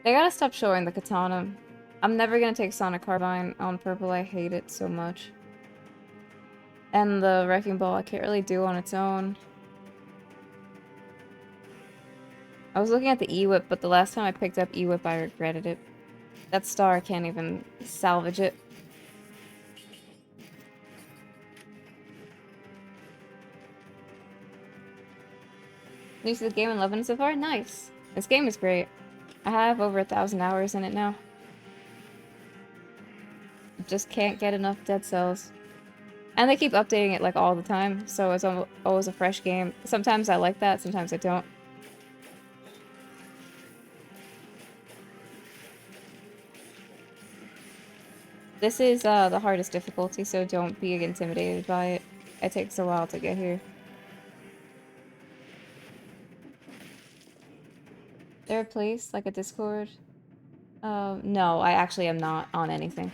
They gotta stop showing the katana. I'm never gonna take Sonic Carbine on purple, I hate it so much. And the Wrecking Ball I can't really do on its own. I was looking at the E-Whip, but the last time I picked up E-Whip I regretted it. That star, I can't even salvage it. News of the game and loving it so far? Nice. This game is great. I have over 1,000 hours in it now. Just can't get enough Dead Cells. And they keep updating it like all the time, so it's always a fresh game. Sometimes I like that, sometimes I don't. This is the hardest difficulty, so don't be intimidated by it. It takes a while to get here. There a place, like a Discord? No, I actually am not on anything.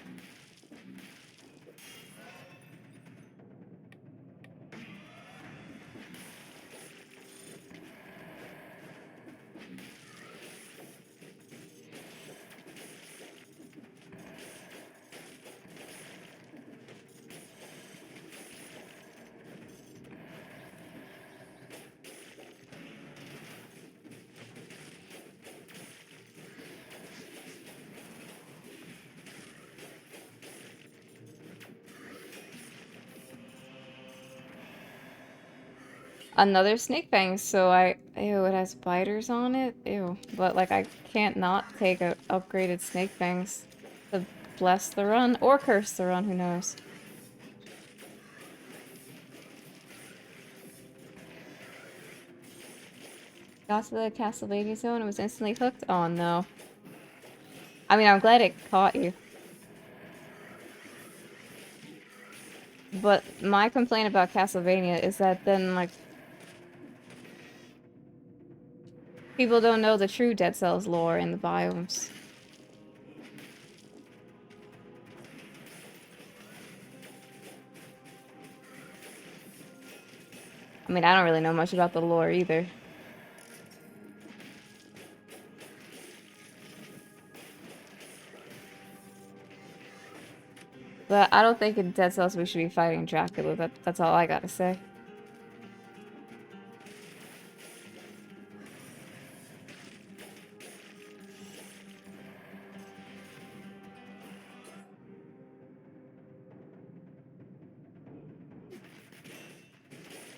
Another snake fang, so ew, it has biters on it? Ew. But, like, I can't not take a upgraded snake fangs to bless the run, or curse the run, who knows. Got to the Castlevania zone and was instantly hooked? Oh no. I mean, I'm glad it caught you. But my complaint about Castlevania is that then, like, people don't know the true Dead Cells lore in the biomes. I mean, I don't really know much about the lore either. But I don't think in Dead Cells we should be fighting Dracula. That's all I gotta say.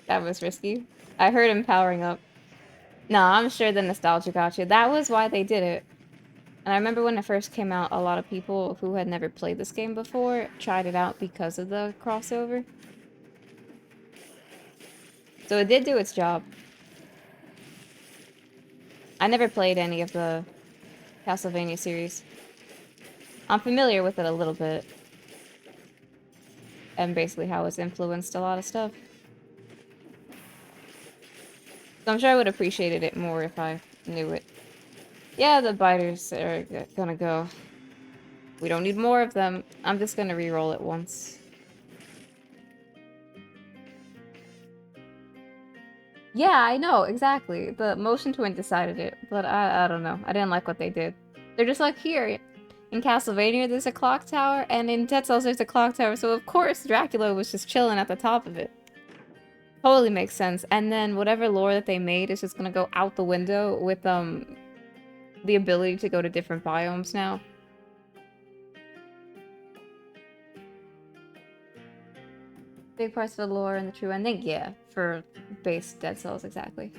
That was risky. I heard him powering up. No, I'm sure the nostalgia got you. That was why they did it. And I remember when it first came out, a lot of people who had never played this game before tried it out because of the crossover. So it did do its job. I never played any of the Castlevania series. I'm familiar with it a little bit. And basically how it's influenced a lot of stuff. So I'm sure I would have appreciated it more if I knew it. Yeah, the biters are gonna go. We don't need more of them. I'm just gonna re-roll it once. Yeah, I know, exactly. The Motion Twin decided it, but I don't know. I didn't like what they did. They're just like, here, in Castlevania there's a clock tower, and in Dead Cells there's a clock tower, so of course Dracula was just chilling at the top of it. Totally makes sense. And then whatever lore that they made is just gonna go out the window with, the ability to go to different biomes now. Big parts of the lore and the true ending? Yeah, for base Dead Cells, exactly.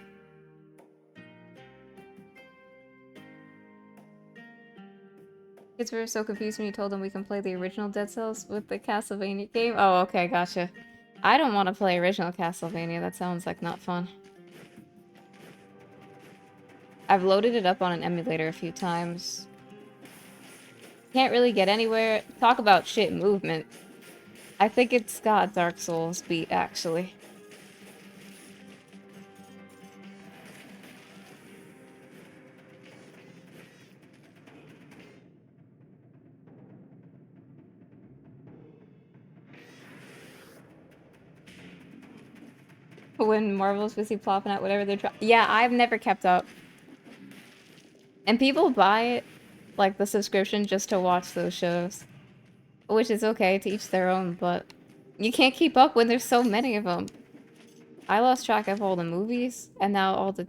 Kids were so confused when you told them we can play the original Dead Cells with the Castlevania game. Oh, okay, gotcha. I don't want to play original Castlevania. That sounds like not fun. I've loaded it up on an emulator a few times. Can't really get anywhere. Talk about shit movement. I think it's got Dark Souls beat, actually. When Marvel's busy plopping out whatever they're trying. Yeah, I've never kept up. And people buy it like the subscription just to watch those shows. Which is okay, to each their own, but you can't keep up when there's so many of them. I lost track of all the movies, and now all the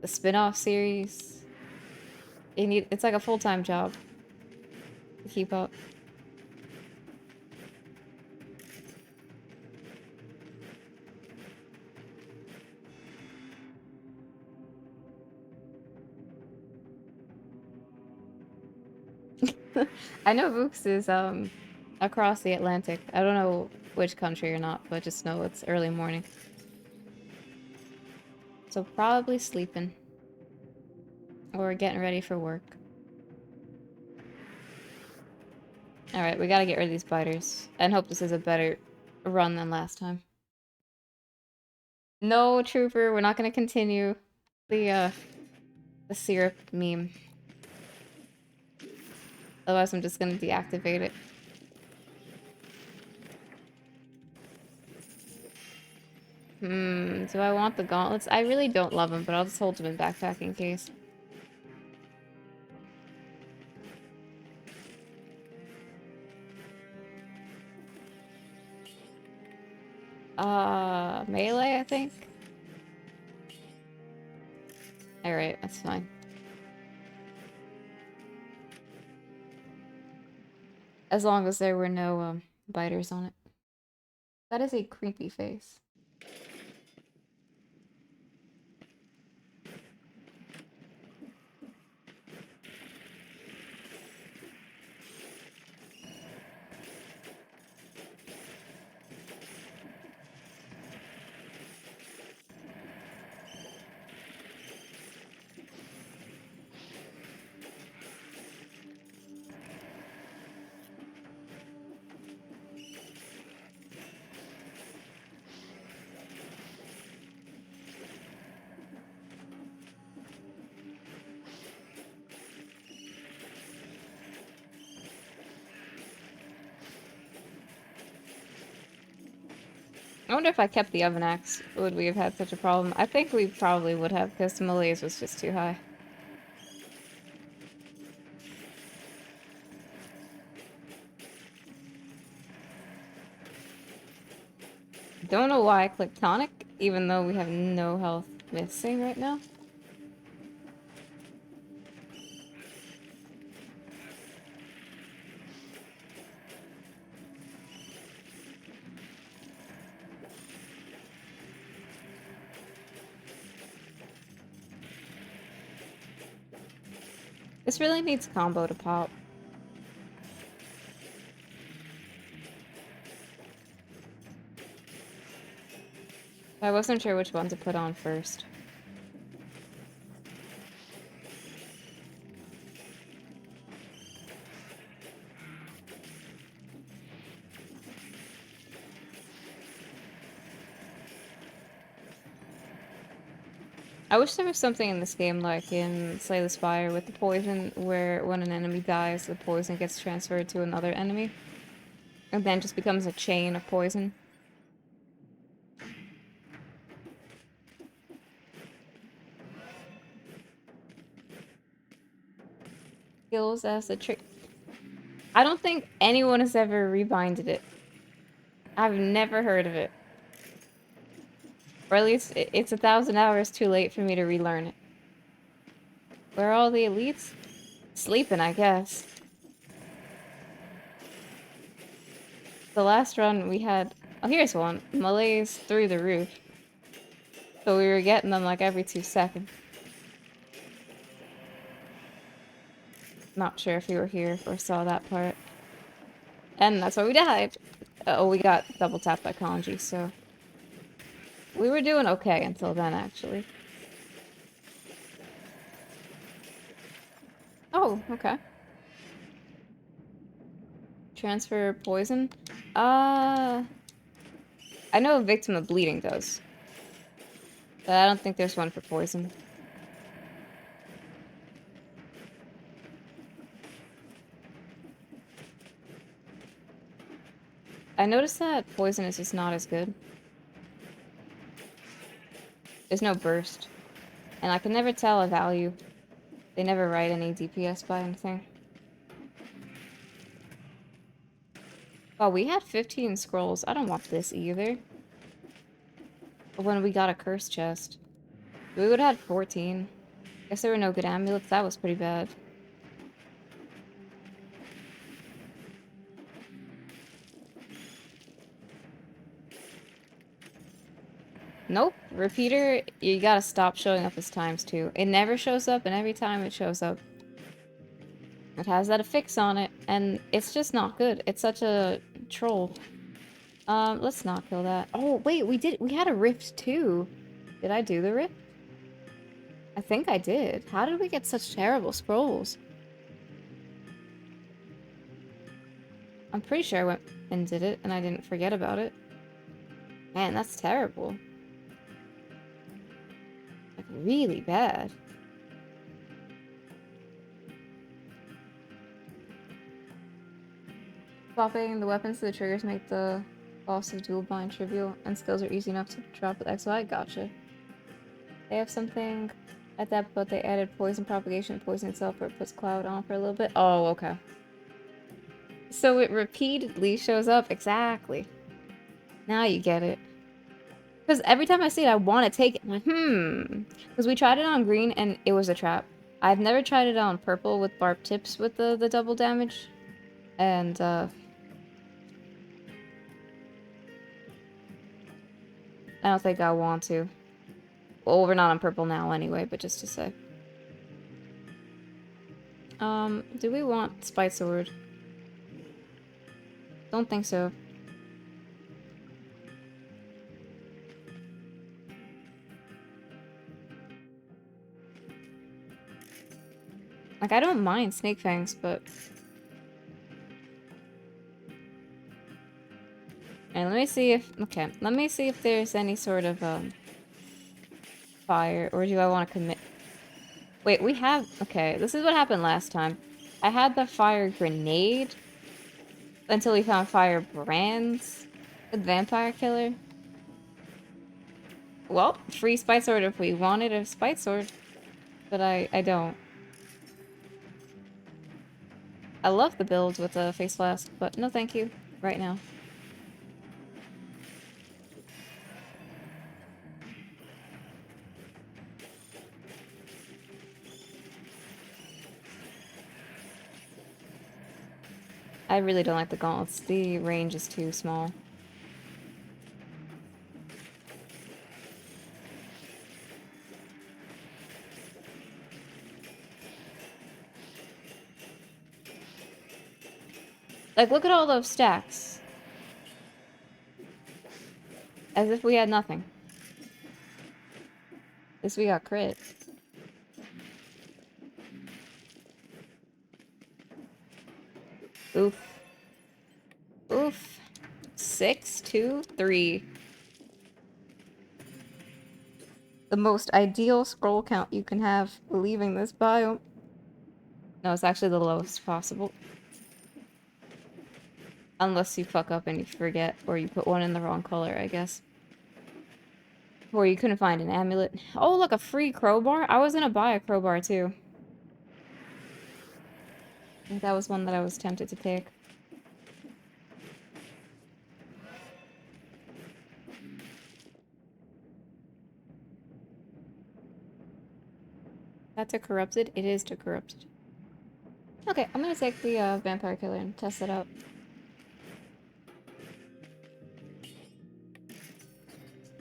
spin-off series. It's like a full-time job to keep up. I know Vooks is across the Atlantic. I don't know which country or not, but just know it's early morning. So probably sleeping. Or getting ready for work. Alright, we gotta get rid of these biters. And hope this is a better run than last time. No, Trooper, we're not gonna continue the syrup meme. Otherwise I'm just gonna deactivate it. Do I want the gauntlets? I really don't love them, but I'll just hold them in backpack in case. Melee, I think? Alright, that's fine. As long as there were no, biters on it. That is a creepy face. I wonder if I kept the oven axe, would we have had such a problem? I think we probably would have, because the malaise was just too high. Don't know why I clicked tonic, even though we have no health missing right now. This really needs combo to pop. I wasn't sure which one to put on first. I wish there was something in this game like in Slay the Spire with the poison, where when an enemy dies, the poison gets transferred to another enemy. And then just becomes a chain of poison. Skills as a trick. I don't think anyone has ever rebinded it. I've never heard of it. Or at least it's 1,000 hours too late for me to relearn it. Where are all the elites? Sleeping, I guess. The last run we had... Oh, here's one. Malaise through the roof. So we were getting them like every 2 seconds. Not sure if you were here or saw that part. And that's why we died. Oh, we got double tapped by Kanji, so... We were doing okay until then, actually. Oh, okay. Transfer poison? I know a victim of bleeding does. But I don't think there's one for poison. I noticed that poison is just not as good. There's no burst. And I can never tell a value They never write any DPS by anything. Oh, we had 15 scrolls. I don't want this either. When we got a curse chest. We would have had 14. Guess there were no good amulets. That was pretty bad. Nope. Repeater, you gotta stop showing up as times 2. It never shows up, and every time it shows up. It has that affix on it, and it's just not good. It's such a troll. Let's not kill that. Oh, wait, we had a rift too. Did I do the rift? I think I did. How did we get such terrible scrolls? I'm pretty sure I went and did it, and I didn't forget about it. Man, that's terrible. Like, really bad. Swapping the weapons to the triggers make the boss of dual bind trivial, and skills are easy enough to drop with XY. Gotcha. They have something at that, but they added poison propagation, poison itself, where it puts cloud on for a little bit. Oh, okay. So it repeatedly shows up. Exactly. Now you get it. Because every time I see it, I want to take it. I'm like, Because we tried it on green, and it was a trap. I've never tried it on purple with barbed tips with the double damage. And, I don't think I want to. Well, we're not on purple now anyway, but just to say. Do we want Spite Sword? Don't think so. Like, I don't mind Snake Fangs, but... And let me see if... Okay, let me see if there's any sort of, fire, or do I want to commit... Wait, we have... Okay, this is what happened last time. I had the fire grenade until we found fire brands with Vampire Killer. Well, free Spite Sword if we wanted a Spite Sword. But I don't. I love the builds with a Face Blast, but no thank you right now. I really don't like the gauntlets. The range is too small. Like, look at all those stacks. As if we had nothing. At least we got crit. Oof. Oof. 6, 2, 3. The most ideal scroll count you can have leaving this biome. No, it's actually the lowest possible. Unless you fuck up and you forget, or you put one in the wrong color, I guess. Or you couldn't find an amulet. Oh, look, a free crowbar? I was gonna buy a crowbar, too. I think that was one that I was tempted to take. That to corrupted? It is to corrupted. Okay, I'm gonna take the Vampire Killer and test it out.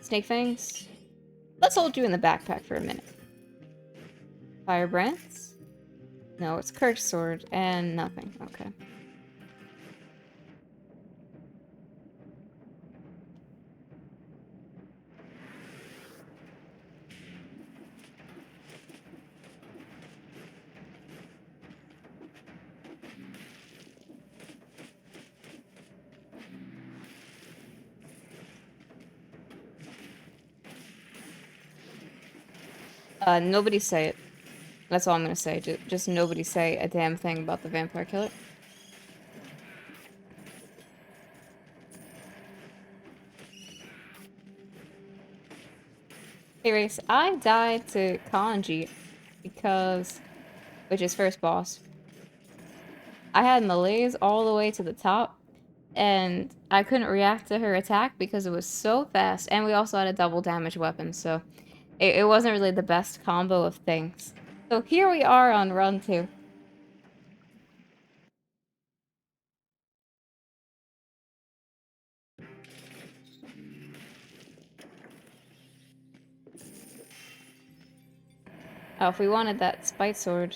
Snake Fangs? Let's hold you in the backpack for a minute. Firebrands? No, it's Curse Sword and nothing. Okay. Nobody say it. That's all I'm gonna say. Just nobody say a damn thing about the Vampire Killer. Hey, Race, I died to Kanji because which is first boss. I had melees all the way to the top, and I couldn't react to her attack because it was so fast, and we also had a double damage weapon, so it wasn't really the best combo of things. So here we are on run 2. Oh, if we wanted that spite sword.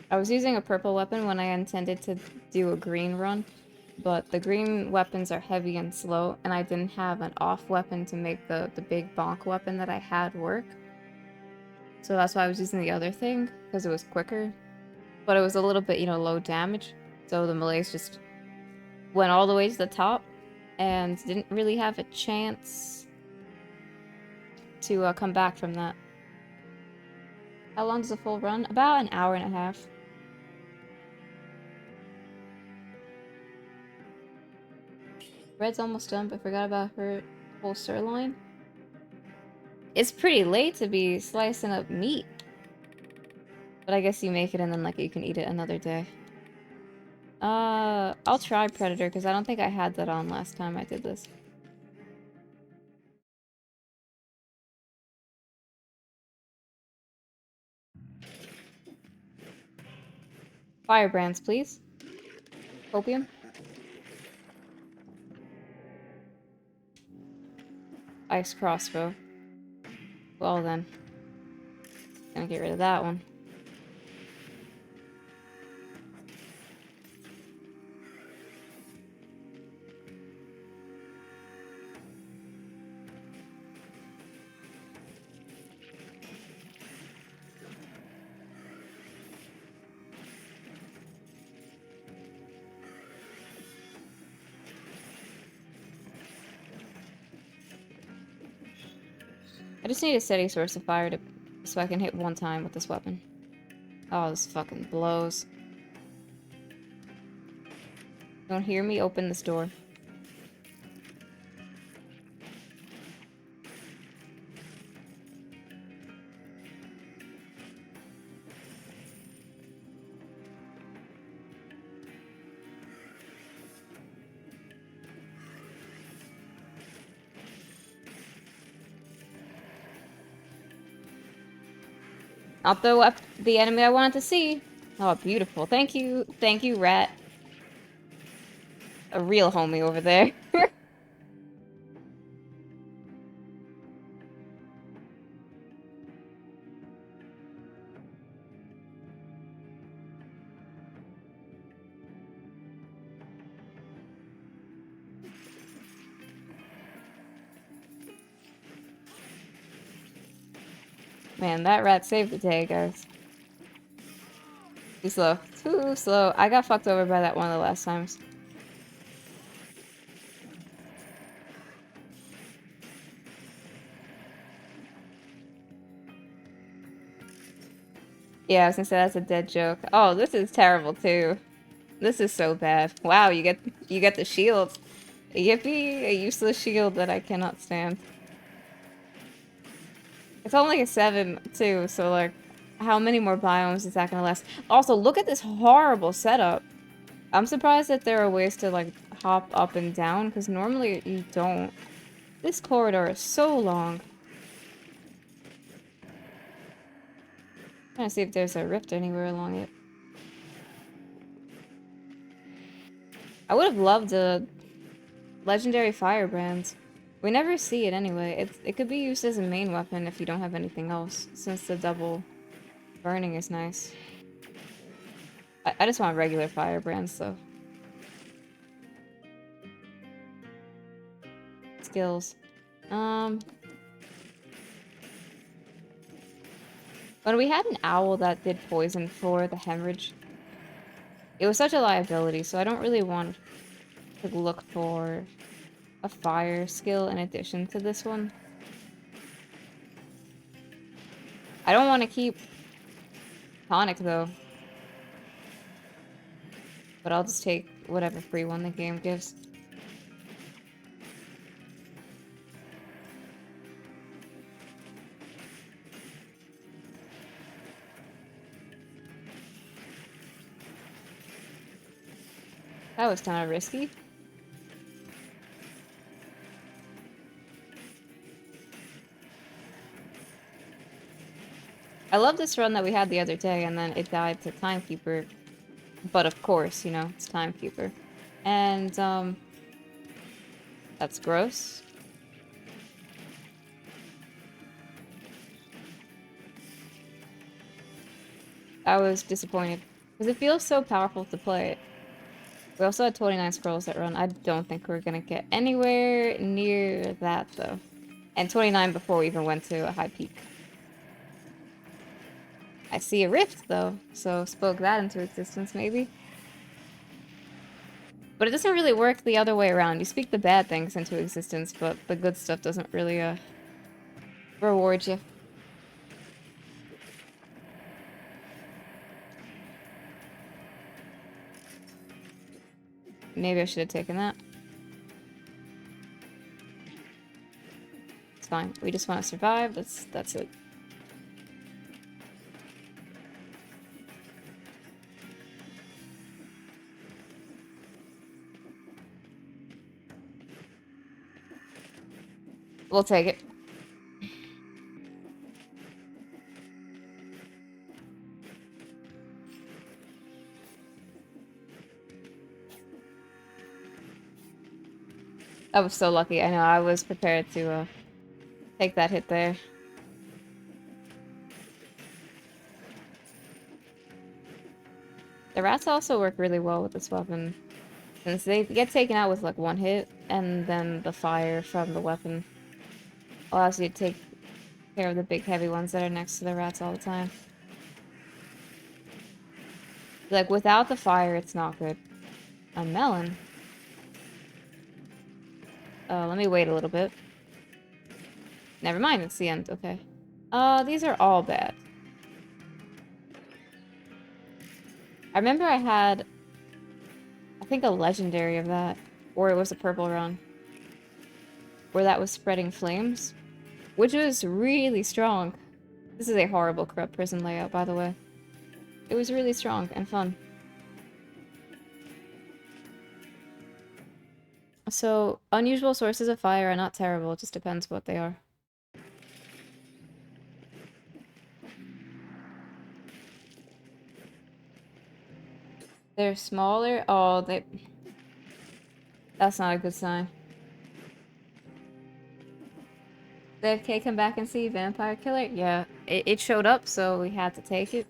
I was using a purple weapon when I intended to do a green run, but the green weapons are heavy and slow, and I didn't have an off weapon to make the big bonk weapon that I had work. So that's why I was using the other thing, because it was quicker. But it was a little bit, you know, low damage. So the melees just went all the way to the top and didn't really have a chance to come back from that. How long does a full run? About an hour and a half. Red's almost done, but forgot about her whole sirloin. It's pretty late to be slicing up meat. But I guess you make it and then, like, you can eat it another day. I'll try Predator, because I don't think I had that on last time I did this. Firebrands, please. Opium. Ice crossbow. Well then. Gonna get rid of that one. I just need a steady source of fire so I can hit one time with this weapon. Oh, this fucking blows. Don't hear me open this door. Not the enemy I wanted to see. Oh, beautiful. Thank you. Thank you, rat. A real homie over there. Man, that rat saved the day, guys. Too slow. Too slow. I got fucked over by that one of the last times. Yeah, I was gonna say that's a dead joke. Oh, this is terrible too. This is so bad. Wow, you get the shield. Yippee, a useless shield that I cannot stand. It's only a 7 too, so like how many more biomes is that gonna last? Also, look at this horrible setup. I'm surprised that there are ways to like hop up and down, because normally you don't. This corridor is so long. I'm trying to see if there's a rift anywhere along it. I would have loved a legendary firebrands. We never see it anyway. It could be used as a main weapon if you don't have anything else, since the double burning is nice. I just want regular firebrands though. Skills. When we had an owl that did poison for the hemorrhage, it was such a liability, so I don't really want to look for a fire skill in addition to this one. I don't want to keep tonic though, but I'll just take whatever free one the game gives. That was kind of risky. I love this run that we had the other day, and then it died to Timekeeper. But of course, you know, it's Timekeeper. And, that's gross. I was disappointed. Because it feels so powerful to play it. We also had 29 scrolls that run. I don't think we're gonna get anywhere near that, though. And 29 before we even went to a high peak. I see a rift, though, so spoke that into existence, maybe. But it doesn't really work the other way around. You speak the bad things into existence, but the good stuff doesn't really, reward you. Maybe I should have taken that. It's fine. We just want to survive. That's it. We'll take it. I was so lucky. I know I was prepared to take that hit there. The rats also work really well with this weapon, since they get taken out with like one hit, and then the fire from the weapon allows you to take care of the big heavy ones that are next to the rats all the time. Like, without the fire, it's not good. A melon? Let me wait a little bit. Never mind, it's the end, okay. These are all bad. I remember I had, I think, a legendary of that. Or it was a purple run. Where that was spreading flames. Which was really strong. This is a horrible corrupt prison layout, by the way. It was really strong and fun. So, unusual sources of fire are not terrible, it just depends what they are. They're smaller? Oh, they... That's not a good sign. Did Kay come back and see Vampire Killer? Yeah, it showed up, so we had to take it.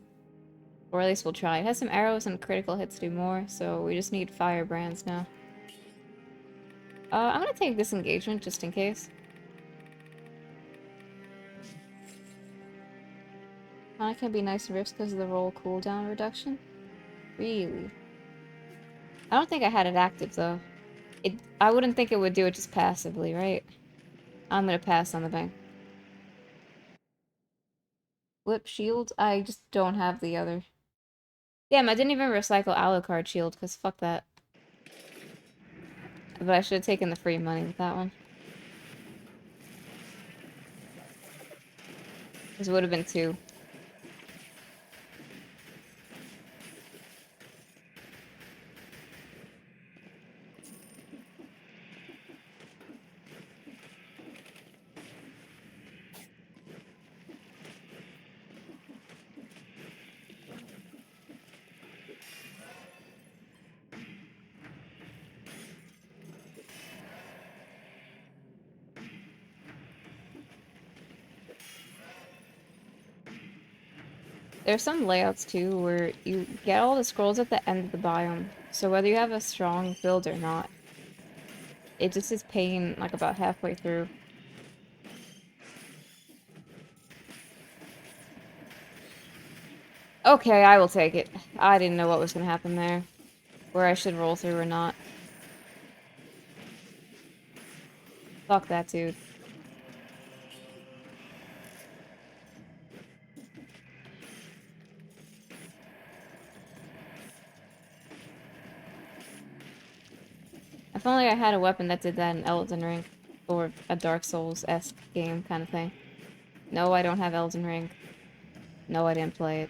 Or at least we'll try. It has some arrows and critical hits to do more, so we just need firebrands now. I'm gonna take this engagement, just in case. It can be nice and rips because of the roll cooldown reduction. Really? I don't think I had it active, though. I wouldn't think it would do it just passively, right? I'm gonna pass on the bank. Flip shield? I just don't have the other. Damn, I didn't even recycle Alucard shield, because fuck that. But I should have taken the free money with that one. Because it would have been 2. There's some layouts too where you get all the scrolls at the end of the biome. So whether you have a strong build or not, it just is pain like about halfway through. Okay, I will take it. I didn't know what was gonna happen there. Where I should roll through or not. Fuck that dude. If only I had a weapon that did that in Elden Ring. Or a Dark Souls-esque game kind of thing. No, I don't have Elden Ring. No, I didn't play it.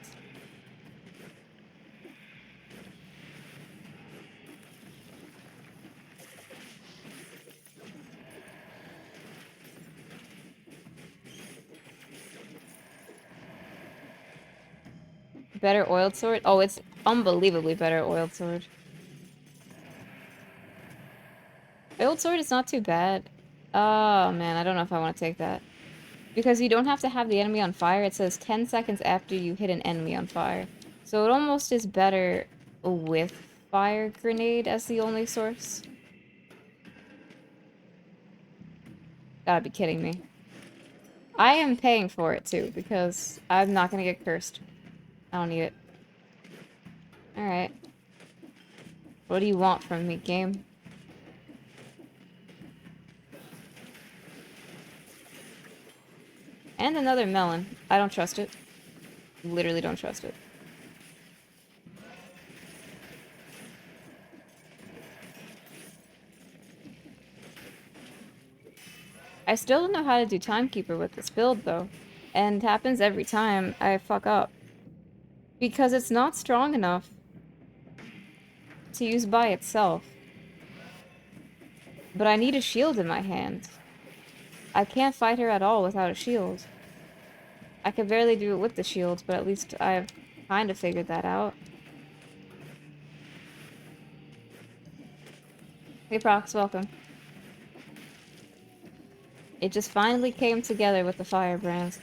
Better oiled sword? Oh, it's unbelievably better oiled sword. Oiled sword is not too bad. Oh, man, I don't know if I want to take that. Because you don't have to have the enemy on fire. It says 10 seconds after you hit an enemy on fire. So it almost is better with fire grenade as the only source. Gotta be kidding me. I am paying for it too, because I'm not gonna get cursed. I don't need it. Alright. What do you want from me, game? And another melon. I don't trust it. Literally don't trust it. I still don't know how to do Timekeeper with this build, though. And it happens every time I fuck up. Because it's not strong enough to use by itself. But I need a shield in my hand. I can't fight her at all without a shield. I could barely do it with the shield, but at least I've kind of figured that out. Hey Prox, welcome. It just finally came together with the firebrands.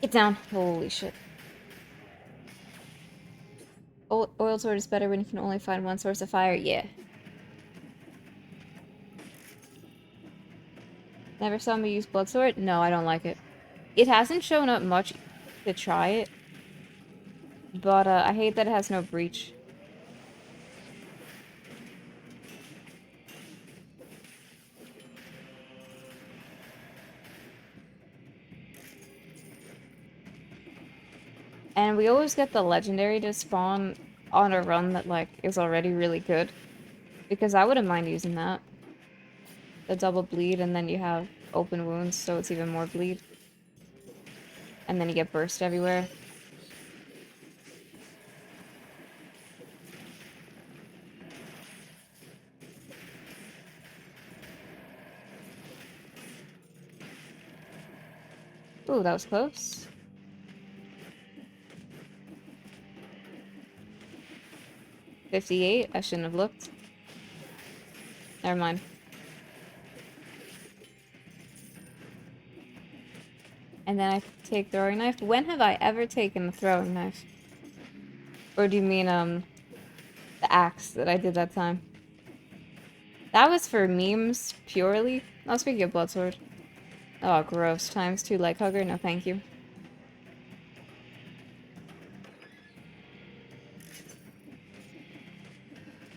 Get down. Holy shit. Oil sword is better when you can only find one source of fire. Yeah. Never saw me use blood sword? No, I don't like it. It hasn't shown up much to try it. But I hate that it has no breach. And we always get the legendary to spawn on a run that, like, is already really good. Because I wouldn't mind using that. The double bleed, and then you have open wounds, so it's even more bleed. And then you get burst everywhere. Ooh, that was close. $58? I shouldn't have looked. Never mind. And then I take throwing knife. When have I ever taken a throwing knife? Or do you mean, the axe that I did that time? That was for memes, purely. Oh, speaking of blood sword. Oh, gross. ×2 leg hugger? No, thank you.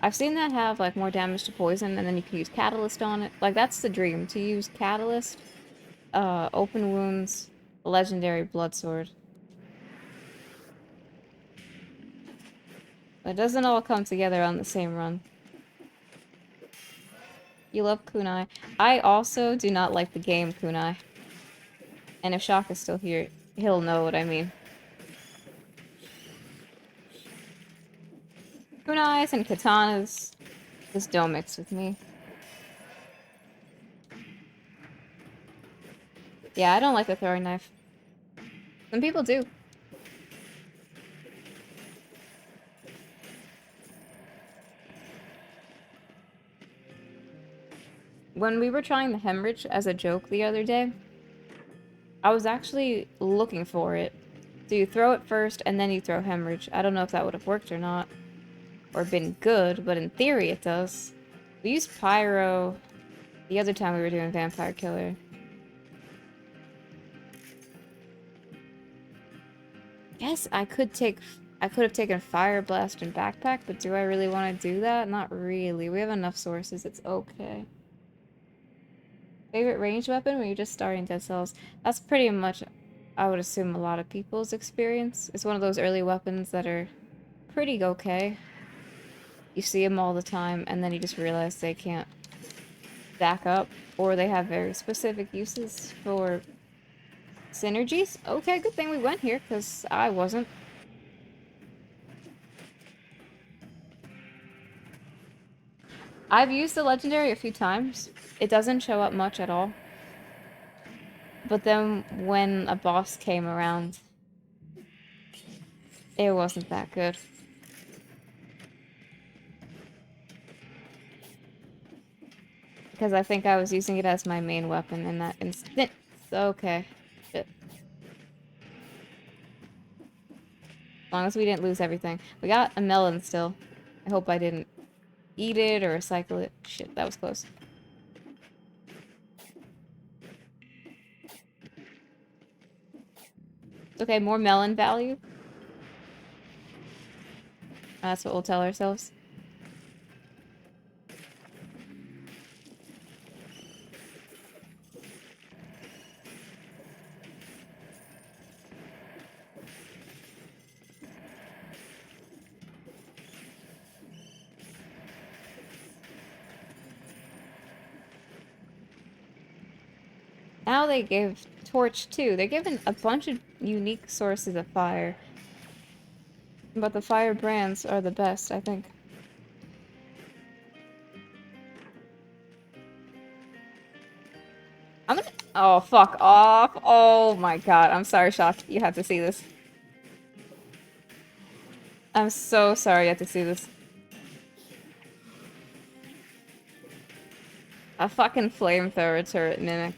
I've seen that have, like, more damage to poison, and then you can use catalyst on it. Like, that's the dream, to use catalyst, open wounds, legendary blood sword. It doesn't all come together on the same run. You love kunai. I also do not like the game kunai. And if Shock is still here, he'll know what I mean. Kunais and katanas just don't mix with me. Yeah, I don't like the throwing knife. Some people do. When we were trying the hemorrhage as a joke the other day, I was actually looking for it. So you throw it first, and then you throw hemorrhage. I don't know if that would have worked or not. Or been good, but in theory it does. We used pyro the other time we were doing vampire killer. Guess I could have taken fire blast and backpack, but do I really want to do that? Not really. We have enough sources. It's okay. Favorite ranged weapon when you're just starting Dead Cells? That's pretty much, I would assume, a lot of people's experience. It's one of those early weapons that are pretty okay. You see them all the time, and then you just realize they can't stack up, or they have very specific uses for synergies. Okay, good thing we went here, because I wasn't. I've used the legendary a few times. It doesn't show up much at all. But then when a boss came around, it wasn't that good. Because I think I was using it as my main weapon in that instant. Okay. Shit. As long as we didn't lose everything. We got a melon still. I hope I didn't eat it or recycle it. Shit, that was close. It's okay, more melon value. That's what we'll tell ourselves. Now they give torch too. They're given a bunch of unique sources of fire. But the fire brands are the best, I think. I'm gonna- Oh, fuck off. Oh my god. I'm sorry, Shock. You have to see this. I'm so sorry you have to see this. A fucking flamethrower turret mimic.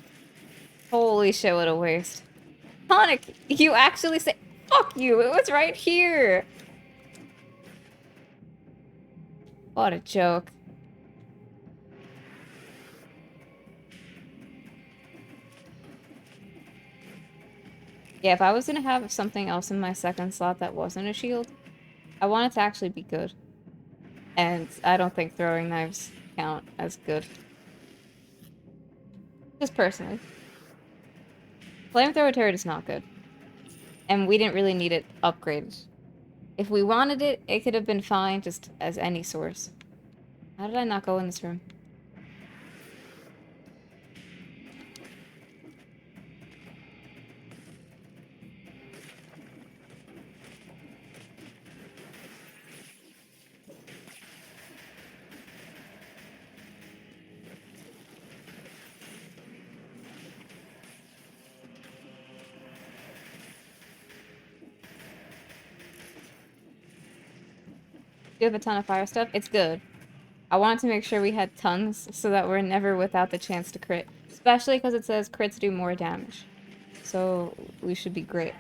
Holy shit, what a waste. Tonic, you actually say- Fuck you, it was right here! What a joke. Yeah, if I was gonna have something else in my second slot that wasn't a shield, I want it to actually be good. And I don't think throwing knives count as good. Just personally. Flamethrower turret is not good. And we didn't really need it upgraded. If we wanted it, it could have been fine just as any source. How did I not go in this room? Do you have a ton of fire stuff? It's good. I wanted to make sure we had tons so that we're never without the chance to crit. Especially because it says crits do more damage. So we should be great.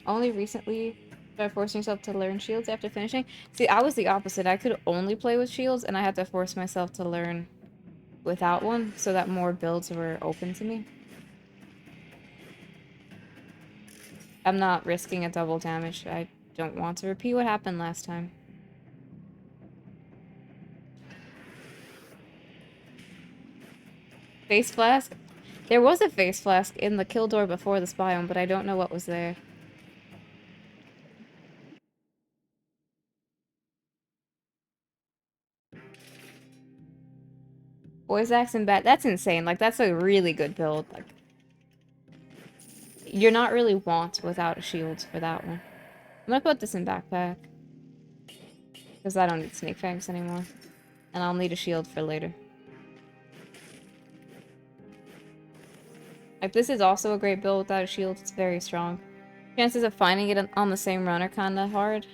Only recently started forcing yourself to learn shields after finishing. See, I was the opposite. I could only play with shields and I had to force myself to learn without one so that more builds were open to me. I'm not risking a double damage. I don't want to repeat what happened last time. Face flask? There was a face flask in the kill door before this biome, but I don't know what was there. Voice axe and bat. That's insane. Like, that's a really good build. Like, you're not really want without a shield for that one. I'm gonna put this in backpack. Because I don't need snake fangs anymore. And I'll need a shield for later. Like, this is also a great build without a shield. It's very strong. Chances of finding it on the same run are kinda hard.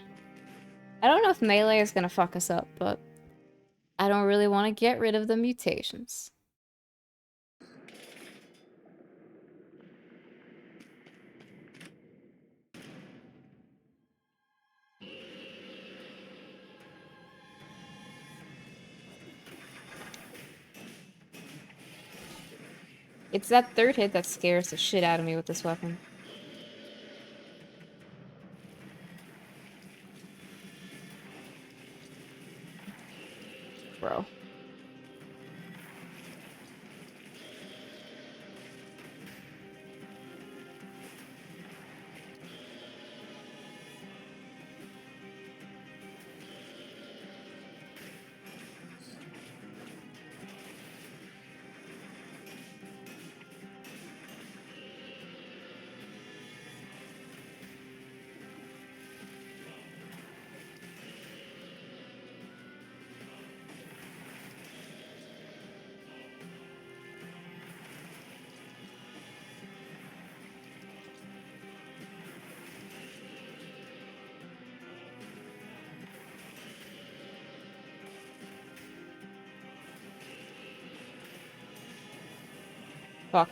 I don't know if melee is gonna fuck us up, but I don't really want to get rid of the mutations. It's that third hit that scares the shit out of me with this weapon. Bro. Fuck.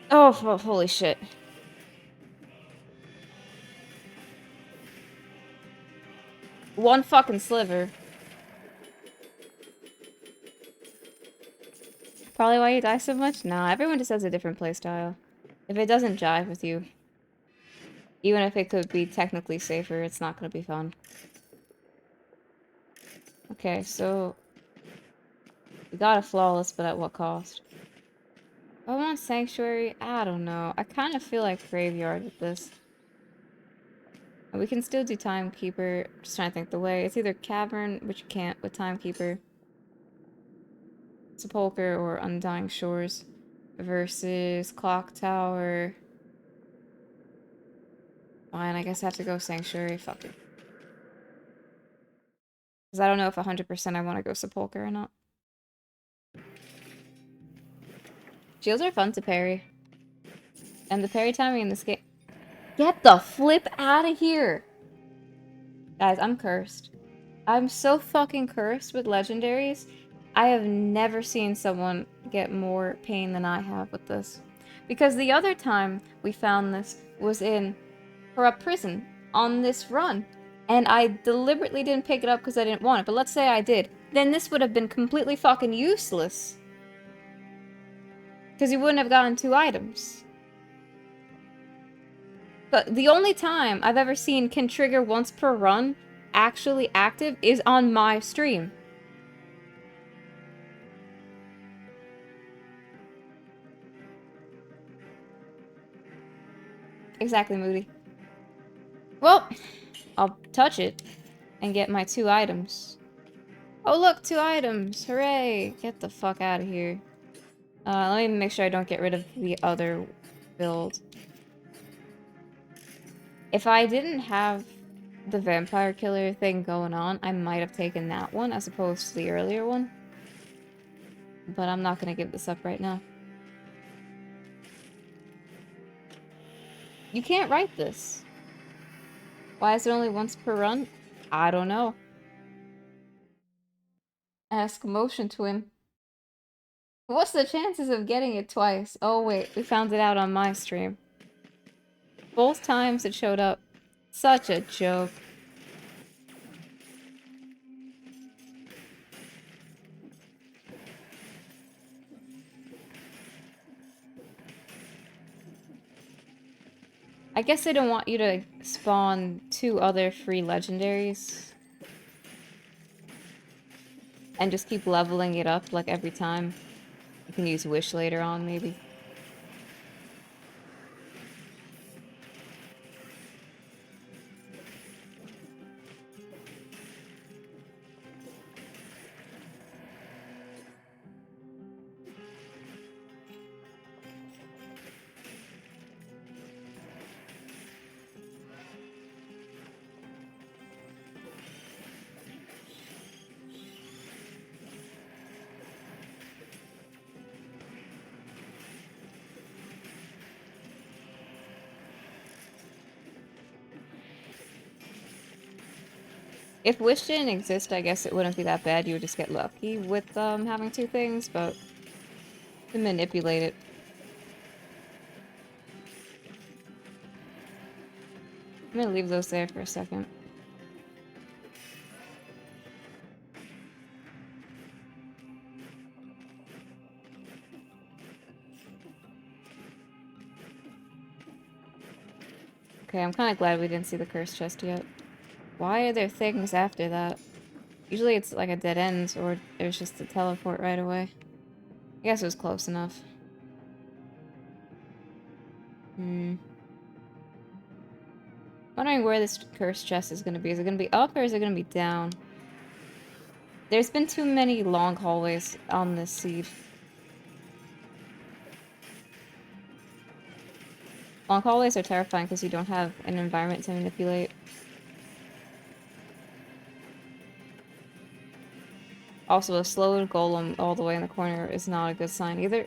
Oh, holy shit. One fucking sliver. Probably why you die so much? Nah, everyone just has a different playstyle. If it doesn't jive with you, even if it could be technically safer, it's not gonna be fun. Okay, so... we got a flawless, but at what cost? I want Sanctuary? I don't know. I kind of feel like Graveyard with this. And we can still do Timekeeper. Just trying to think the way. It's either Cavern, which you can't with Timekeeper. Sepulcher or Undying Shores. Versus Clock Tower. Fine, I guess I have to go Sanctuary. Fuck it. Because I don't know if 100% I want to go Sepulcher or not. Shields are fun to parry. And the parry timing in this game... Get the flip out of here! Guys, I'm cursed. I'm so fucking cursed with legendaries. I have never seen someone get more pain than I have with this. Because the other time we found this was in Corrupt Prison on this run. And I deliberately didn't pick it up because I didn't want it. But let's say I did. Then this would have been completely fucking useless. Because you wouldn't have gotten 2 items. But the only time I've ever seen can trigger once per run actually active is on my stream. Exactly, Moody. Well, I'll touch it and get my 2 items. Oh look, 2 items! Hooray! Get the fuck out of here. Let me make sure I don't get rid of the other build. If I didn't have the vampire killer thing going on, I might have taken that one as opposed to the earlier one. But I'm not gonna give this up right now. You can't write this. Why is it only once per run? I don't know. Ask Motion Twin. What's the chances of getting it twice? Oh wait, we found it out on my stream. Both times it showed up. Such a joke. I guess they don't want you to spawn 2 other free legendaries. And just keep leveling it up, like, every time. You can use Wish later on, maybe. If Wish didn't exist, I guess it wouldn't be that bad. You would just get lucky with having 2 things, but to manipulate it. I'm gonna leave those there for a second. Okay, I'm kind of glad we didn't see the cursed chest yet. Why are there things after that? Usually it's like a dead end, or there's just a teleport right away. I guess it was close enough. Wondering where this cursed chest is gonna be. Is it gonna be up or is it gonna be down? There's been too many long hallways on this seed. Long hallways are terrifying because you don't have an environment to manipulate. Also, a slowed golem all the way in the corner is not a good sign either.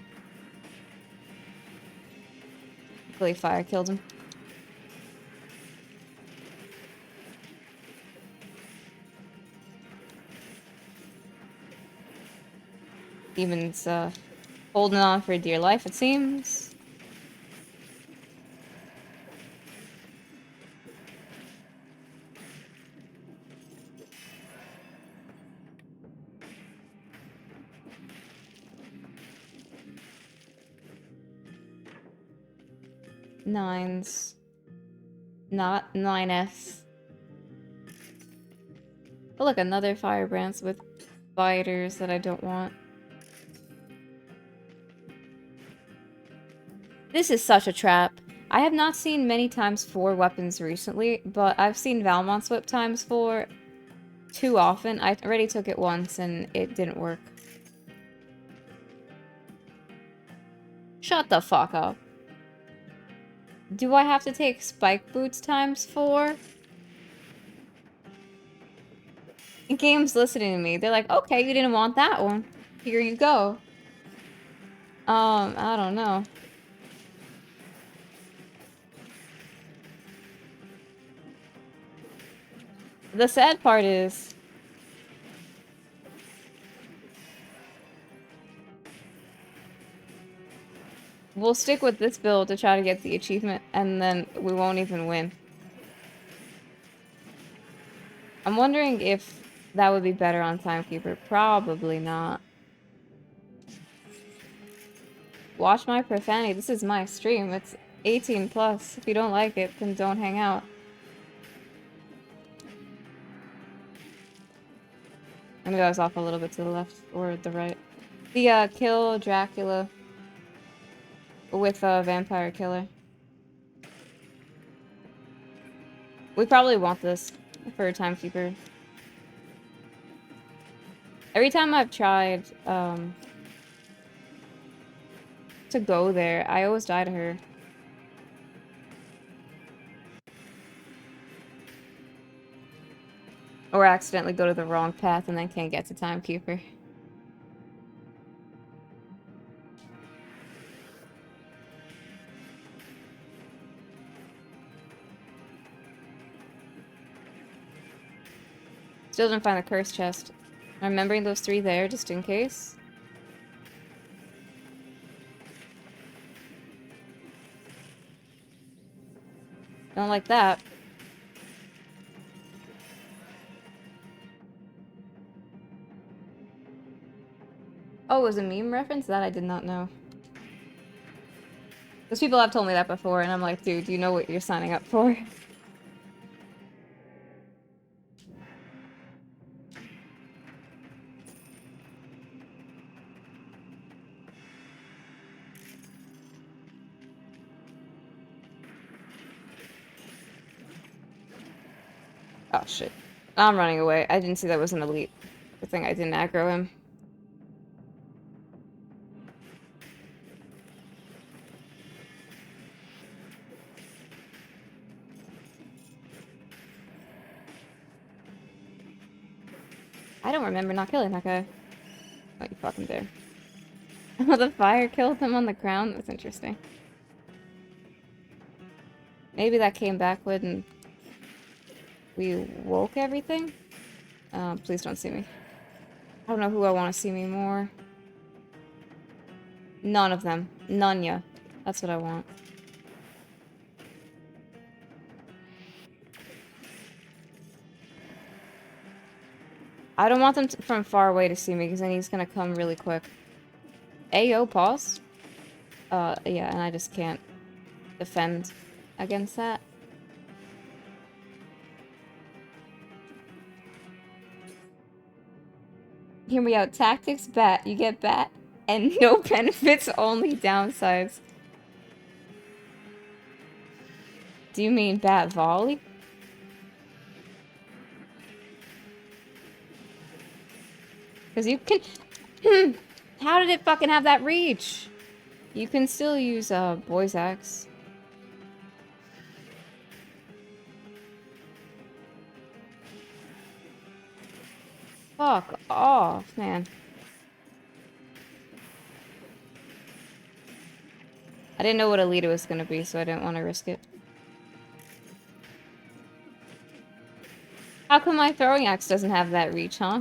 Hopefully fire killed him. Demon's holding on for dear life, it seems. Nines. Not 9S. Oh look, another firebrands with spiders that I don't want. This is such a trap. I have not seen many times 4 weapons recently, but I've seen Valmont's whip times 4 too often. I already took it once and it didn't work. Shut the fuck up. Do I have to take spike boots times 4? The game's listening to me. They're like, okay, you didn't want that one. Here you go. I don't know. The sad part is... we'll stick with this build to try to get the achievement, and then we won't even win. I'm wondering if that would be better on Timekeeper. Probably not. Watch my profanity. This is my stream. It's 18 plus. If you don't like it, then don't hang out. Maybe I was off a little bit to the left or the right. The kill Dracula with a vampire killer. We probably want this for a Timekeeper. Every time I've tried to go there, I always die to her. Or accidentally go to the wrong path and then can't get to Timekeeper. Still didn't find the curse chest. I'm remembering those 3 there just in case. Don't like that. Oh, it was a meme reference? That I did not know. Those people have told me that before, and I'm like, dude, you know what you're signing up for. Oh, shit. I'm running away. I didn't see that was an elite. Good thing I didn't aggro him. I don't remember not killing that guy. Oh, you fucking dare. Oh, the fire killed him on the ground? That's interesting. Maybe that came back when we woke everything? Please don't see me. I don't know who I want to see me more. None of them. None ya. That's what I want. I don't want them from far away to see me, because then he's gonna come really quick. Ayo, pause. Yeah, and I just can't defend against that. Hear me out. Tactics, bat. You get bat, and no benefits, only downsides. Do you mean bat volley? Because you can... How did it fucking have that reach? You can still use, Boy's Axe. Fuck off, man. I didn't know what Alita was gonna be, so I didn't want to risk it. How come my throwing axe doesn't have that reach, huh?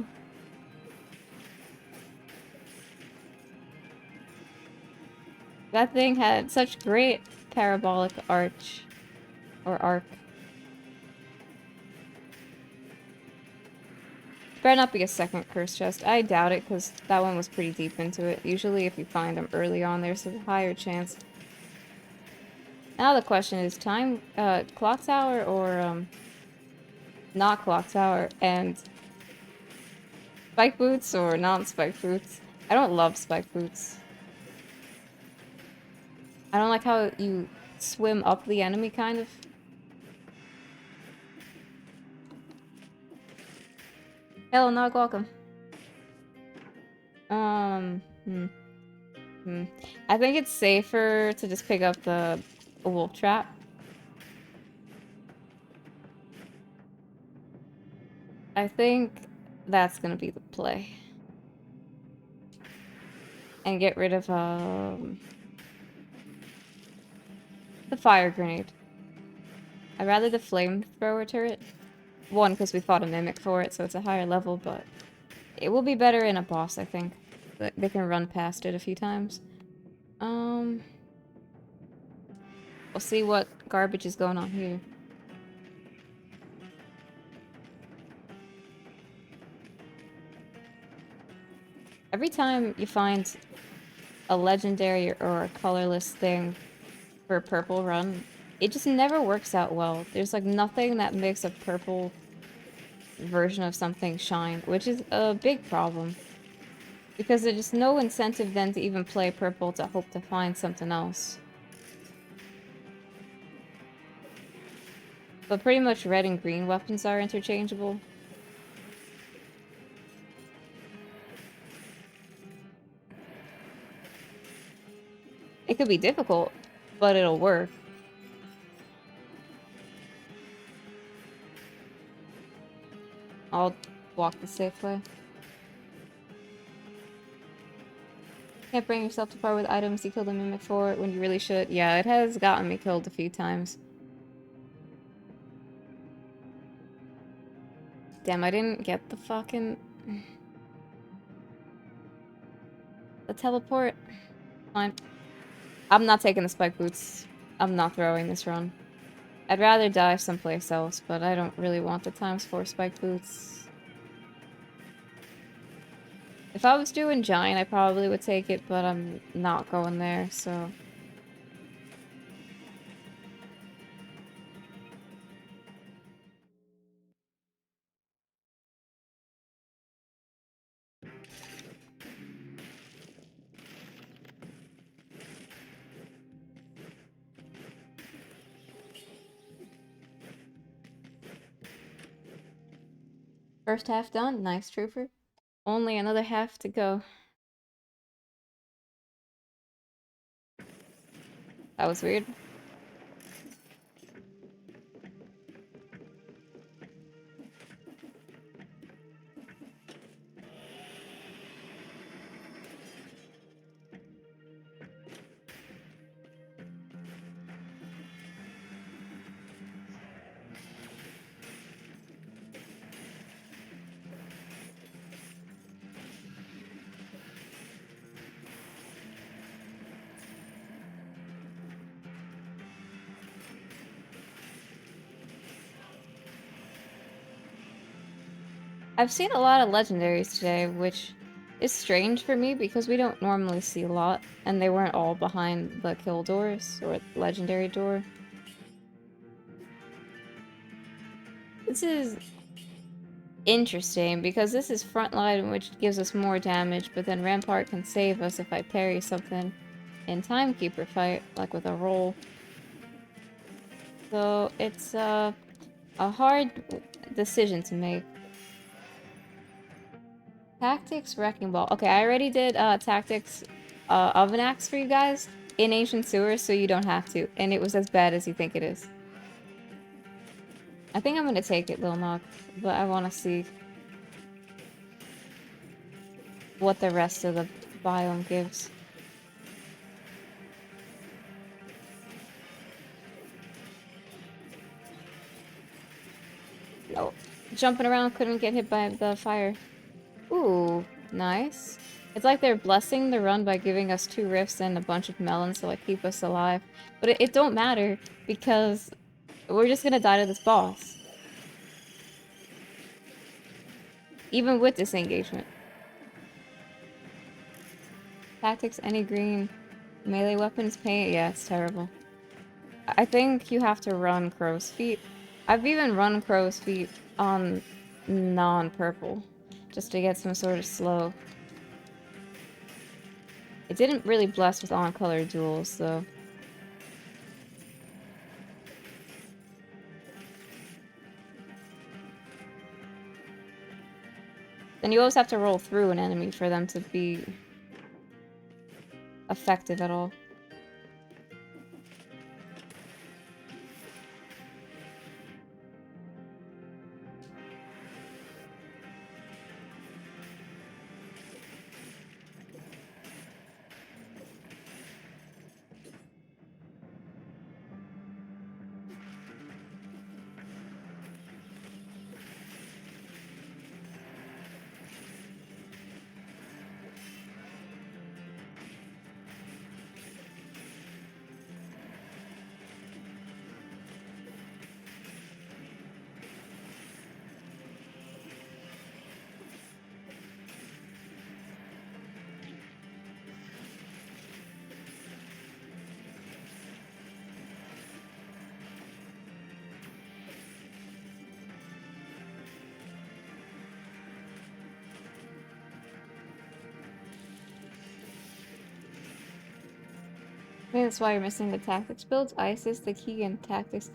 That thing had such great parabolic arch. Or arc. Better not be a second curse chest. I doubt it, because that one was pretty deep into it. Usually if you find them early on, there's a higher chance. Now the question is clock tower or, not clock tower, and spike boots or non-spike boots. I don't love spike boots. I don't like how you swim up the enemy, kind of. Hello, Nog, welcome. I think it's safer to just pick up the wolf trap. I think that's gonna be the play. And get rid of, the fire grenade. I'd rather the flamethrower turret. One, because we fought a mimic for it, so it's a higher level, but it will be better in a boss, I think. They can run past it a few times. We'll see what garbage is going on here. Every time you find a legendary or a colorless thing for a purple run, it just never works out well. There's like nothing that makes a purple version of something shine, which is a big problem. Because there's no incentive then to even play purple to hope to find something else. But pretty much red and green weapons are interchangeable. It could be difficult, but it'll work. I'll walk the safe way. Can't bring yourself to part with items you killed a mimic for when you really should. Yeah, it has gotten me killed a few times. Damn, I didn't get the fucking... the teleport. Fine. I'm not taking the spike boots. I'm not throwing this run. I'd rather die someplace else, but I don't really want the ×4 spike boots. If I was doing giant, I probably would take it, but I'm not going there, so... First half done. Nice, Trooper. Only another half to go. That was weird. I've seen a lot of legendaries today, which is strange for me because we don't normally see a lot, and they weren't all behind the kill doors or legendary door. This is interesting because this is frontline, which gives us more damage, but then Rampart can save us if I parry something in Timekeeper fight, like with a roll. So it's a hard decision to make. Tactics Wrecking Ball. Okay, I already did Tactics Oven Axe for you guys in Ancient Sewers, so you don't have to. And it was as bad as you think it is. I think I'm gonna take it, Lil Nog, but I want to see what the rest of the biome gives. Oh, jumping around, couldn't get hit by the fire. Ooh, nice. It's like they're blessing the run by giving us 2 rifts and a bunch of melons to like keep us alive. But it don't matter because we're just gonna die to this boss. Even with disengagement. Tactics, any green. Melee weapons, paint. Yeah, it's terrible. I think you have to run crow's feet. I've even run crow's feet on non-purple. Just to get some sort of slow. It didn't really bless with on-color duels, though. Then you always have to roll through an enemy for them to be effective at all. Maybe that's why you're missing the tactics builds. ISIS, the key, and tactics.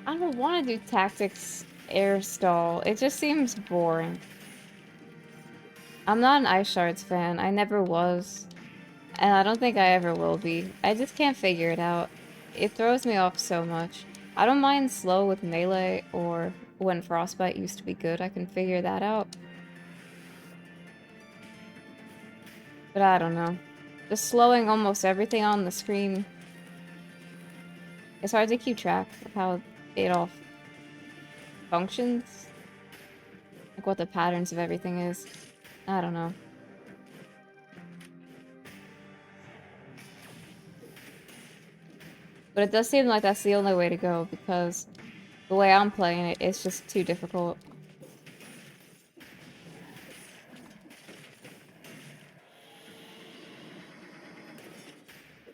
I don't want to do tactics air stall. It just seems boring. I'm not an Ice Shards fan. I never was. And I don't think I ever will be. I just can't figure it out. It throws me off so much. I don't mind slow with melee or when Frostbite used to be good. I can figure that out. But I don't know. Just slowing almost everything on the screen. It's hard to keep track of how it all functions. Like what the patterns of everything is. I don't know. But it does seem like that's the only way to go because the way I'm playing it, it's just too difficult.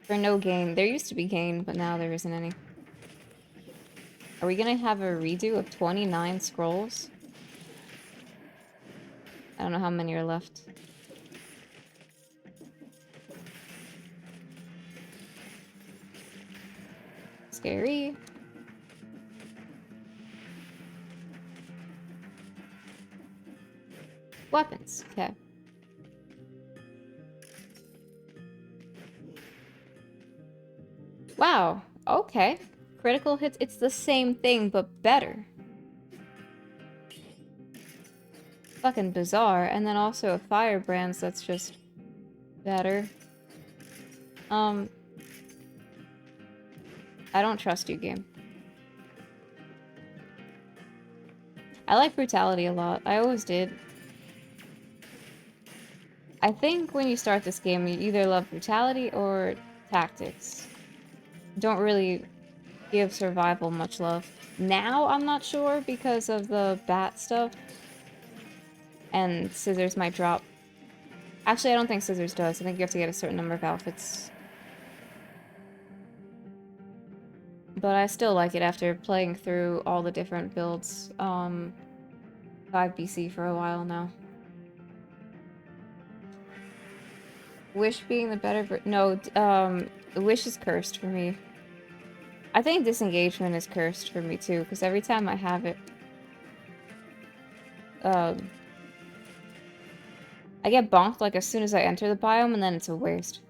For no gain. There used to be gain, but now there isn't any. Are we gonna have a redo of 29 scrolls? I don't know how many are left. Scary. Weapons. Okay. Wow. Okay. Critical hits. It's the same thing, but better. Fucking bizarre. And then also a firebrands that's just better. I don't trust you, game. I like brutality a lot. I always did. I think when you start this game, you either love brutality or tactics. Don't really give survival much love. Now, I'm not sure because of the bat stuff. And scissors might drop. Actually, I don't think scissors does. I think you have to get a certain number of outfits. But I still like it after playing through all the different builds. 5BC for a while now. Wish being the better no, Wish is cursed for me. I think disengagement is cursed for me too, because every time I have it, I get bonked like as soon as I enter the biome, and then it's a waste.